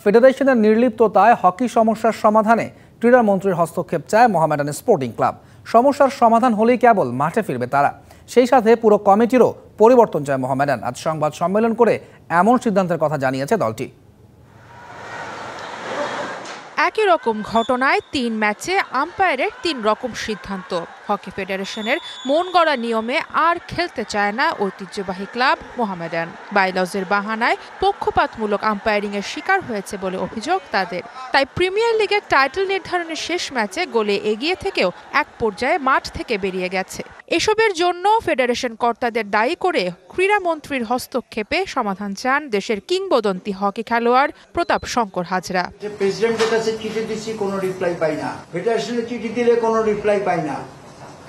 ফেডারেশনের নির্লিপ্ততায় হকি সমস্যার সমাধানে ক্রীড়ামন্ত্রীর হস্তক্ষেপ চায় মোহামেডান স্পোর্টিং ক্লাব। সমস্যার সমাধান হলেই কেবল মাঠে ফিরবে তারা। সেই সাথে পুরো কমিটিরও পরিবর্তন চায় মোহামেডান। আজ সংবাদ সম্মেলন করে এমন সিদ্ধান্তের কথা জানিয়েছে দলটি। একই রকম ঘটনায় ৩ ম্যাচে আম্পায়ারের ৩ রকম সিদ্ধান্ত। হকি ফেডারেশনের মন গড়া নিয়মে আর খেলতে চায় না ঐতিহ্যবাহী ক্লাব মোহামেডান। বাইলজের বাহানায় পক্ষপাতমূলক আম্পায়ারিংয়ের শিকার হয়েছে বলে অভিযোগ তাদের। তাই প্রিমিয়ার লিগের টাইটেল নির্ধারণের শেষ ম্যাচে গোলে এগিয়ে থেকেও এক পর্যায়ে মাঠ থেকে বেরিয়ে গেছে। এসবের জন্য ফেডারেশন কর্তাদের দায়ী করে ক্রীড়ামন্ত্রীর হস্তক্ষেপে সমাধান চান দেশের কিংবদন্তি হকি খেলোয়াড় প্রতাপ শঙ্কর হাজরা। প্রেসিডেন্টের কাছে চিঠি দিচ্ছি, কোনো রিপ্লাই পাই না। ফেডারেশনের চিঠি দিলে কোনো রিপ্লাই পাই না।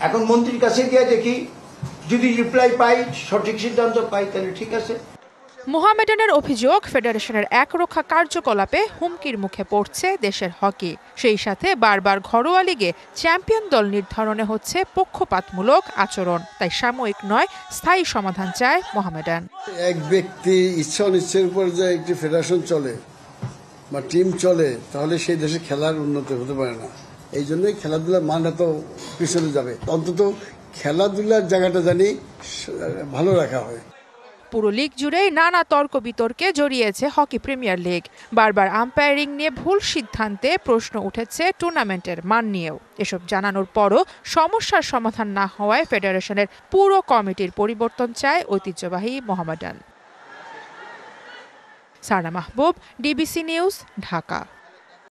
এখন মন্ত্রীর কাছে গিয়ে দেখি, যদি রিপ্লাই পাই, সঠিক সিদ্ধান্ত পাই, তাহলে ঠিক আছে। মোহামেডানের অভিযোগ, ফেডারেশনের একরোখা কার্যকলাপে হুমকির মুখে পড়ছে দেশের হকি। সেই সাথে বারবার ঘরোয়া লিগে চ্যাম্পিয়ন দল নির্ধারণে হচ্ছে পক্ষপাতমূলক আচরণ। তাই সাময়িক নয়, স্থায়ী সমাধান চায় মোহামেডান। এক ব্যক্তি ইচ্ছা অনিচ্ছার উপর যে একটি ফেডারেশন চলে বা টিম চলে, তাহলে সেই দেশে খেলার উন্নতি হতে পারে না। এই জন্যই খেলাধুলার মান এত পিছনে যাবে। অন্তত খেলাধুলার জায়গাটা জানি ভালো রাখা হয়। পুরো লিগ জুড়েই নানা তর্ক বিতর্কে জড়িয়েছে হকি প্রিমিয়ার লিগ। বারবার আম্পায়ারিং নিয়ে ভুল সিদ্ধান্তে প্রশ্ন উঠেছে টুর্নামেন্টের মান নিয়েও। এসব জানানোর পরও সমস্যার সমাধান না হওয়ায় ফেডারেশনের পুরো কমিটির পরিবর্তন চায় ঐতিহ্যবাহী মোহামেডান। সারা মাহবুব, ডিবিসি নিউজ, ঢাকা।